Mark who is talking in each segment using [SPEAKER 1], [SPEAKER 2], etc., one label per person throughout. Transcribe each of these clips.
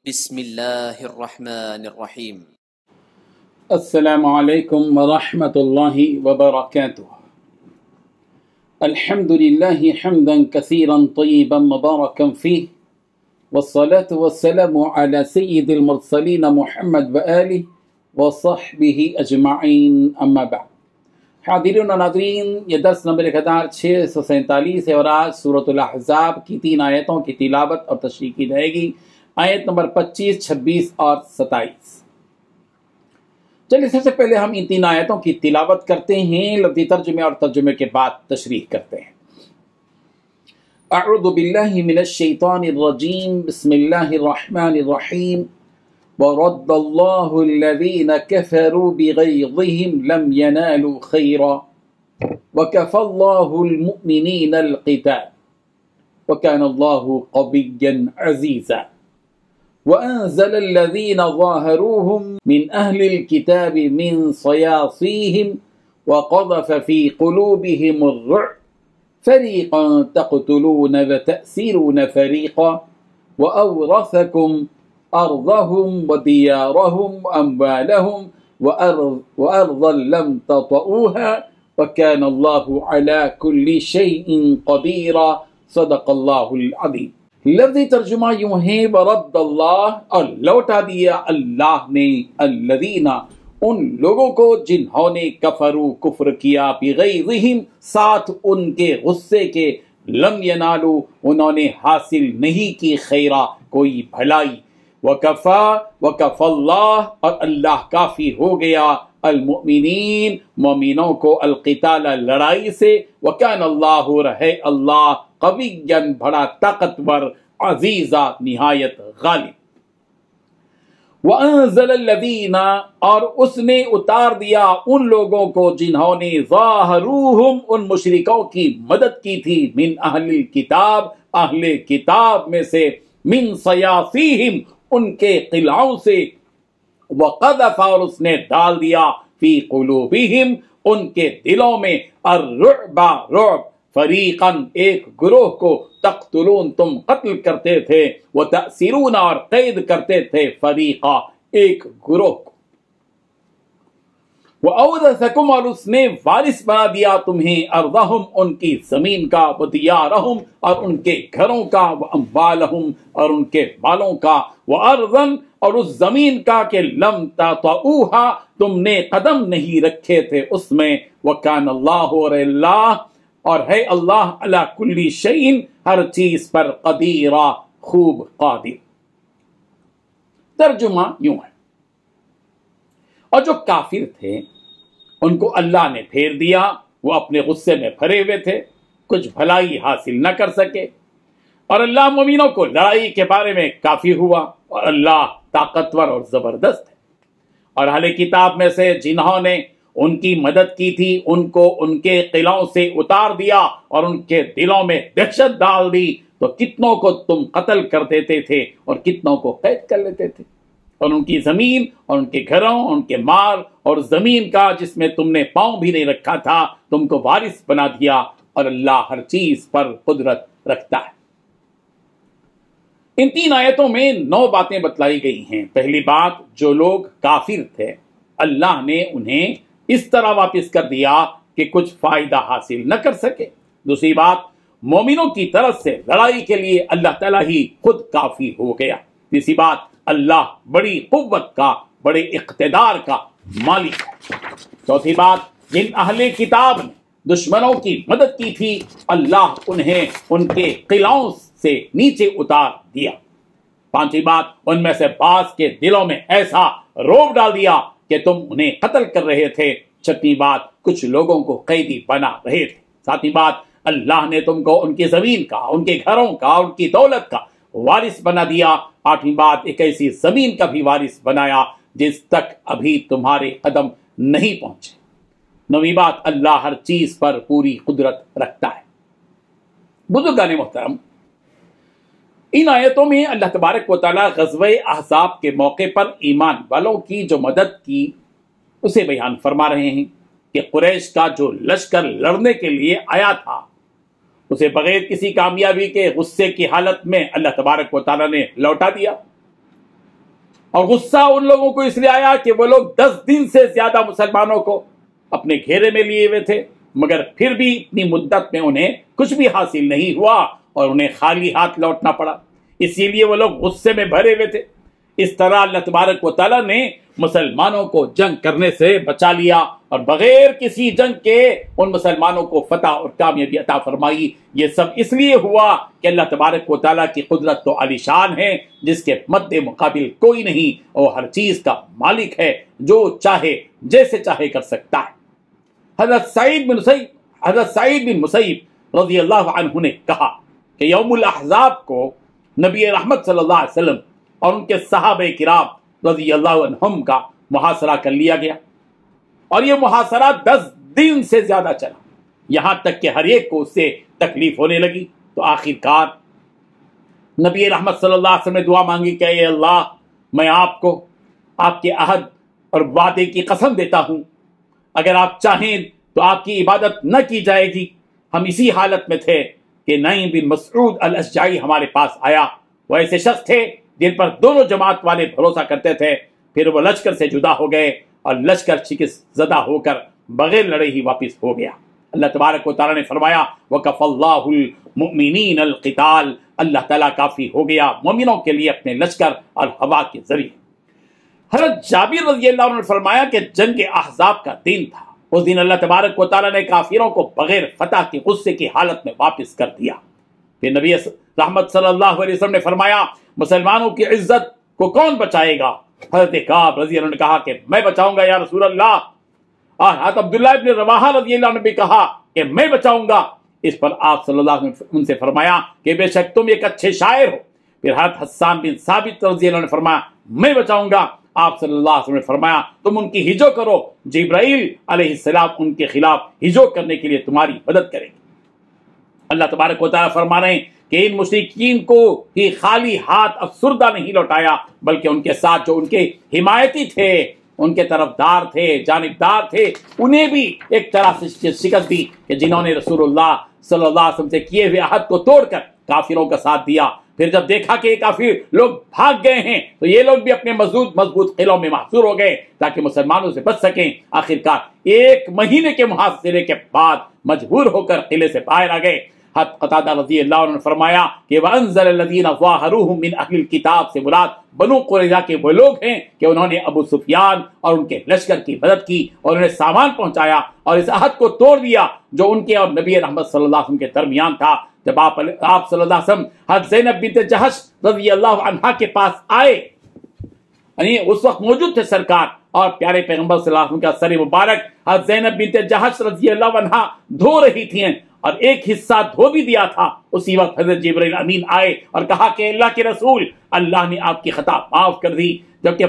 [SPEAKER 1] بسم اللہ الرحمن الرحیم۔
[SPEAKER 2] السلام علیکم ورحمۃ اللہ وبرکاتہ۔ الحمد للہ حمدا کثیرا طیبا مبارکا فیہ، والصلاة والسلام علی سید المرسلین محمد وآلہ وصحبہ اجمعین، اما بعد۔ حاضرین و ناظرین، یہ درس نمبر 1647 ہے اور آج سورۃ الاحزاب کی 3 آیتوں کی تلاوت اور تشریح کی جائے گی، آیت نمبر 25، 26 اور 27۔ چلیے سب سے پہلے ہم ان 3 آیتوں کی تلاوت کرتے ہیں، لفظی ترجمے اور ترجمے کے بعد تشریح کرتے ہیں۔ اعوذ باللہ من الشیطان الرجیم، بسم اللہ الرحمن الرحیم۔ وَرَدَّ اللَّهُ الَّذِينَ كَفَرُوا بِغَيْظِهِمْ لَمْ يَنَالُوا خَيْرًا وَكَفَى اللَّهُ الْمُؤْمِنِينَ الْقِتَالَ وَكَانَ اللَّهُ قَوِيًّا عَزِيزًا وَأَنزَلَ الَّذِينَ ظَاهَرُوهُم مِّنْ أَهْلِ الْكِتَابِ مِنْ صَيَاصِيهِمْ وَقَذَفَ فِي قُلُوبِهِمُ الرُّعْبَ فَرِيقًا تَقْتُلُونَ وَتَأْسِرُونَ فَرِيقًا وَأَوْرَثَكُمْ أَرْضَهُمْ وَدِيَارَهُمْ وَأَمْوَالَهُمْ وَأَرْضًا لَمْ تَطَئُوهَا وَكَانَ اللَّهُ عَلَى كُلِّ شَيْءٍ قَدِيرًا۔ صدق اللہ العظیم۔ لفظی ترجمہ یوں ہے، وَرَدَّ اللَّهُ، اور لوٹا دیا اللہ نے، الذین، ان لوگوں کو جنہوں نے کفروا، کفر کیا، بغیظہم، ساتھ ان کے غصے کے، لم ینالوا، انہوں نے حاصل نہیں کی، خیرا، کوئی بھلائی، وکفى اللہ، اور اللہ کافی ہو گیا، المؤمنین، مومنوں کو، القتال، لڑائی سے، وکان اللہ، رہے اللہ، قویًا، بڑا طاقتور، عزیزا، نہایت غالب۔ وَأَنزَلَ الَّذِينَ، اور اس نے اتار دیا ان لوگوں کو جنہوں نے ظاہروہم، ان مشرکوں کی مدد کی تھی، من اہل الکتاب، اہل کتاب میں سے، من صیاصیہم، ان کے قلعوں سے، وقذف، اور اس نے ڈال دیا، فی قلوبہم، ان کے دلوں میں، الرعب، رعب، فریقاً، ایک گروہ کو، تقتلون، تم قتل کرتے تھے، وتأسرون، اور قید کرتے تھے، فریقا، ایک گروہ کو، وَأَوْرَثَكُمْ، اور اس نے وارث بنا دیا تمہیں، ارضہم، ان کی زمین کا، وَدِيَارَهُمْ، اور ان کے گھروں کا، وَأَمْوَالَهُمْ، اور ان کے مالوں کا، وَأَرْضًا، اور اس زمین کا کہ لم تطئوها، تم نے قدم نہیں رکھے تھے اس میں، وَكَانَ اللَّهُ، اور ہے اللہ، عَلَى كُلِّ شَيْءٍ، ہر چیز پر، قدیرا، خوب قادر۔ ترجمہ یوں ہے، اور جو کافر تھے ان کو اللہ نے پھیر دیا، وہ اپنے غصے میں بھرے ہوئے تھے، کچھ بھلائی حاصل نہ کر سکے، اور اللہ مومنوں کو لڑائی کے بارے میں کافی ہوا، اور اللہ طاقتور اور زبردست ہے۔ اور اہل کتاب میں سے جنہوں نے ان کی مدد کی تھی، ان کو ان کے قلعوں سے اتار دیا اور ان کے دلوں میں دہشت ڈال دی، تو کتنوں کو تم قتل کر دیتے تھے اور کتنوں کو قید کر لیتے تھے، اور ان کی زمین اور ان کے گھروں، ان کے مال اور زمین کا جس میں تم نے پاؤں بھی نہیں رکھا تھا، تم کو وارث بنا دیا، اور اللہ ہر چیز پر قدرت رکھتا ہے۔ ان 3 آیتوں میں 9 باتیں بتلائی گئی ہیں۔ پہلی بات، جو لوگ کافر تھے اللہ نے انہیں اس طرح واپس کر دیا کہ کچھ فائدہ حاصل نہ کر سکے۔ دوسری بات، مومنوں کی طرف سے لڑائی کے لیے اللہ تعالیٰ ہی خود کافی ہو گیا۔ تیسری بات، اللہ بڑی قوت کا، بڑے اقتدار کا مالک ہے۔ چوتھی بات، جن اہل کتاب نے دشمنوں کی مدد کی تھی، اللہ انہیں ان کے قلعوں سے نیچے اتار دیا۔ پانچویں بات، ان میں سے بعض کے دلوں میں ایسا رعب ڈال دیا کہ تم انہیں قتل کر رہے تھے۔ چھٹی بات، کچھ لوگوں کو قیدی بنا رہے تھے۔ ساتویں بات، اللہ نے تم کو ان کی زمین کا، ان کے گھروں کا، ان کی دولت کا وارث بنا دیا۔ آٹھویں بات، ایک ایسی زمین کا بھی وارث بنایا جس تک ابھی تمہارے قدم نہیں پہنچے۔ نویں بات، اللہ ہر چیز پر پوری قدرت رکھتا ہے۔ بزرگان محترم، ان آیتوں میں اللہ تبارک و تعالیٰ غزوہ احزاب کے موقع پر ایمان والوں کی جو مدد کی اسے بیان فرما رہے ہیں کہ قریش کا جو لشکر لڑنے کے لیے آیا تھا اسے بغیر کسی کامیابی کے غصے کی حالت میں اللہ تبارک و تعالیٰ نے لوٹا دیا، اور غصہ ان لوگوں کو اس لیے آیا کہ وہ لوگ 10 دن سے زیادہ مسلمانوں کو اپنے گھیرے میں لیے ہوئے تھے، مگر پھر بھی اتنی مدت میں انہیں کچھ بھی حاصل نہیں ہوا اور انہیں خالی ہاتھ لوٹنا پڑا، اسی لیے وہ لوگ غصے میں بھرے ہوئے تھے۔ اس طرح اللہ تبارک و تعالیٰ نے مسلمانوں کو جنگ کرنے سے بچا لیا اور بغیر کسی جنگ کے ان مسلمانوں کو فتح اور کامیابی عطا فرمائی۔ یہ سب اس لیے ہوا کہ اللہ تبارک و تعالیٰ کی قدرت تو عالی شان ہے، جس کے مد مقابل کوئی نہیں، اور ہر چیز کا مالک ہے، جو چاہے جیسے چاہے کر سکتا ہے۔ حضرت سعید بن مسیب رضی اللہ عنہ نے کہا کہ یوم الاحزاب کو نبی رحمت صلی اللہ علیہ وسلم اور ان کے صحابہ کرام رضی اللہ عنہم کا محاصرہ کر لیا گیا، اور یہ محاصرہ 10 دن سے زیادہ چلا، یہاں تک کہ ہر ایک کو اس سے تکلیف ہونے لگی۔ تو آخر کار نبی رحمت صلی اللہ علیہ وسلم نے دعا مانگی کہ اے اللہ، میں آپ کو آپ کے عہد اور وعدے کی قسم دیتا ہوں، اگر آپ چاہیں تو آپ کی عبادت نہ کی جائے گی۔ ہم اسی حالت میں تھے کہ نعیم بن مسعود الاشجعی ہمارے پاس آیا۔ وہ ایسے شخص تھے جن پر دونوں جماعت والے بھروسہ کرتے تھے، پھر وہ لشکر سے جدا ہو گئے اور لشکر شکست زدہ ہو کر بغیر لڑے ہی واپس ہو گیا۔ اللہ تبارک و تعالیٰ نے فرمایا وَكَفَى اللَّهُ الْمُؤْمِنِينَ الْقِتَالَ، اللہ تعالیٰ کافی ہو گیا مومنوں کے لیے اپنے لشکر اور ہوا کے ذریعے۔ حضرت جابر رضی اللہ عنہ نے فرمایا کہ جنگ احزاب کا دن تھا، اس دن اللہ تبارک و تعالیٰ نے کافروں کو بغیر فتح کے غصے کی حالت میں واپس کر دیا۔ پھر نبی رحمت صلی اللہ علیہ وسلم نے فرمایا مسلمانوں کی عزت کو کون بچائے گا؟ حضرت کعب رضی اللہ عنہ نے کہا کہ میں بچاؤں گا یا رسول اللہ، اور حضرت عبداللہ ابن رواحہ رضی اللہ عنہ نے بھی کہا کہ میں بچاؤں گا۔ اس پر آپ صلی اللہ علیہ وسلم نے ان سے فرمایا کہ بے شک تم ایک اچھے شاعر ہو۔ پھر حضرت حسان بن ثابت رضی اللہ عنہ نے فرمایا میں بچاؤں گا۔ آپ صلی اللہ علیہ وسلم نے فرمایا تم ان کی ہجو کرو، جبرائیل علیہ السلام ان کے خلاف ہجو کرنے کے لیے تمہاری مدد کریں گے۔ اللہ تبارک و تعالیٰ فرما رہے ہیں کہ ان مشرکین کو ہی خالی ہاتھ افسردہ نہیں لوٹایا، بلکہ ان کے ساتھ جو ان کے حمایتی تھے، ان کے طرفدار تھے، جانبدار تھے، انہیں بھی ایک طرح سے شکست دی کہ جنہوں نے رسول اللہ صلی اللہ علیہ وسلم سے کیے ہوئے عہد کو توڑ کر کافروں کا ساتھ دیا۔ پھر جب دیکھا کہ یہ کافر لوگ بھاگ گئے ہیں تو یہ لوگ بھی اپنے مضبوط قلعوں میں محصور ہو گئے تاکہ مسلمانوں سے بچ سکیں۔ آخرکار 1 مہینے کے محاصرے کے بعد مجبور ہو کر قلعے سے باہر آ گئے۔ حضرت قتادہ رضی اللہ عنہ نے فرمایا کہ وَأَنزَلَ الَّذِينَ ظَاهَرُوهُم مِّنْ أَهْلِ الْكِتَابِ سے مراد بنو قریظہ کے وہ لوگ ہیں کہ انہوں نے ابو سفیان اور ان کے لشکر کی مدد کی اور انہیں سامان پہنچایا اور اس عہد کو توڑ دیا جو ان کے اور نبی رحمت صلی اللہ علیہ وسلم کے درمیان تھا۔ جب آپ صلی اللہ علیہ وسلم حضرت زینب بنت جحش رضی اللہ عنہا کے پاس آئے، یعنی اس وقت موجود تھے سرکار، اور پیارے پیغمبر صلی اللہ علیہ وسلم کا سر مبارک حضرت زینب بنت جحش رضی اللہ عنہا دھو رہی تھیں اور ایک حصہ دھو بھی دیا تھا۔ اسی وقت حضرت جبرائیل امین آئے اور کہا کہ اللہ کے رسول، اللہ نے آپ کی خطا معاف کر دی، جبکہ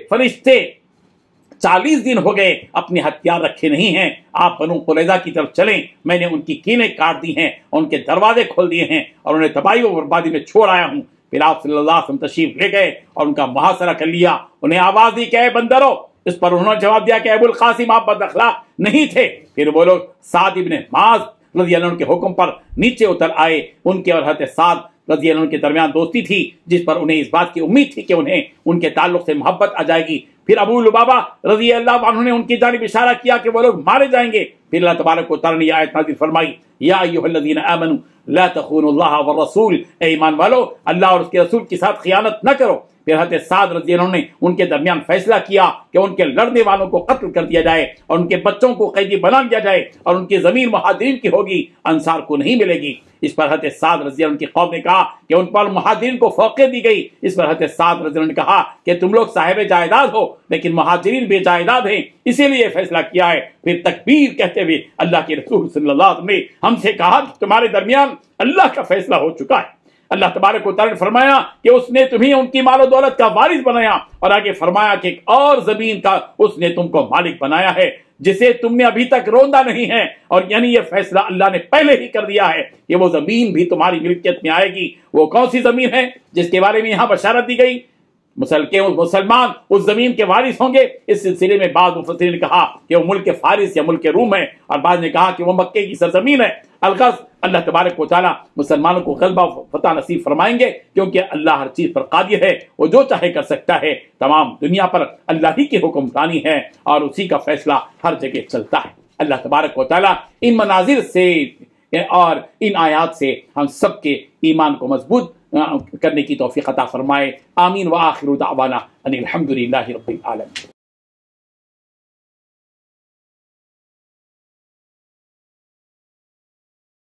[SPEAKER 2] فرشتے 40 دن ہو گئے اپنے ہتھیار رکھے نہیں ہیں، آپ بنو قریظہ کی طرف چلیں، میں نے ان کی کیلیں کاٹ دی ہیں، ان کے دروازے کھول دیے ہیں اور انہیں تباہی و بربادی میں چھوڑ آیا ہوں۔ پھر آپ صلی اللہ علیہ وسلم تشریف لے گئے اور ان کا محاصرہ کر لیا، انہیں آواز دی کہ اے بندرو، اس پر انہوں نے جواب دیا کہ ابو القاسم آپ بد اخلاق نہیں تھے۔ پھر وہ لوگ سعد ابن معاذ رضی اللہ عنہ کے حکم پر نیچے اتر آئے، ان کے اور حضرت سعد رضی اللہ عنہ کے درمیان دوستی تھی جس پر انہیں اس بات کی امید تھی کہ انہیں ان کے تعلق سے محبت آ جائے گی۔ پھر ابو لبابہ رضی اللہ عنہ نے ان کی جانب اشارہ کیا کہ وہ لوگ مارے جائیں گے۔ پھر اللہ تبارک و تعالیٰ نے یہ آیت نازل فرمائی یا ایھا الذین آمنوا لا تخونوا اللہ والرسول، اے ایمان والو اللہ اور اس کے رسول کے ساتھ خیانت نہ کرو۔ پھر حضرت سعد رضی اللہ عنہ نے ان کے درمیان فیصلہ کیا کہ ان کے لڑنے والوں کو قتل کر دیا جائے اور ان کے بچوں کو قیدی بنا دیا جائے اور ان کی زمین مہاجرین کی ہوگی، انصار کو نہیں ملے گی۔ اس پر حضرت سعد رضی اللہ عنہ کی قوم نے کہا کہ ان پر مہاجرین کو فوقیت دی گئی۔ اس پر حضرت سعد رضی اللہ عنہ نے کہا کہ تم لوگ صاحب جائیداد ہو لیکن مہاجرین بے جائیداد ہیں، اسی لیے فیصلہ کیا ہے۔ پھر تکبیر کہتے ہوئے اللہ کے رسول صلی اللہ علیہ وسلم نے ہم سے کہا کہ تمہارے درمیان اللہ کا فیصلہ ہو چکا ہے۔ اللہ تبارک و تعالیٰ نے فرمایا کہ اس نے تمہیں ان کی مال و دولت کا وارث بنایا، اور آگے فرمایا کہ ایک اور زمین کا اس نے تم کو مالک بنایا ہے جسے تم نے ابھی تک روندا نہیں ہے، اور یعنی یہ فیصلہ اللہ نے پہلے ہی کر دیا ہے کہ وہ زمین بھی تمہاری ملکیت میں آئے گی۔ وہ کون سی زمین ہے جس کے بارے میں یہاں بشارت دی گئی؟ مسلمان اس زمین کے وارث ہوں گے۔ اس سلسلے میں بعض مفسرین نے کہا کہ وہ ملک فارس یا ملک روم ہے، اور بعض نے کہا کہ وہ مکے کی سرزمین ہے۔ الغرض اللہ تبارک و تعالیٰ مسلمانوں کو غلبہ و فتح نصیب فرمائیں گے، کیونکہ اللہ ہر چیز پر قادر ہے، وہ جو چاہے کر سکتا ہے۔ تمام دنیا پر اللہ ہی کی حکمرانی ہے اور اسی کا فیصلہ ہر جگہ چلتا ہے۔ اللہ تبارک و تعالیٰ ان مناظر سے اور ان آیات سے ہم سب کے ایمان کو مضبوط کرنے کی توفیق عطا فرمائے۔ آمین۔ وآخر دعوانا ان الحمد للہ رب العالمین۔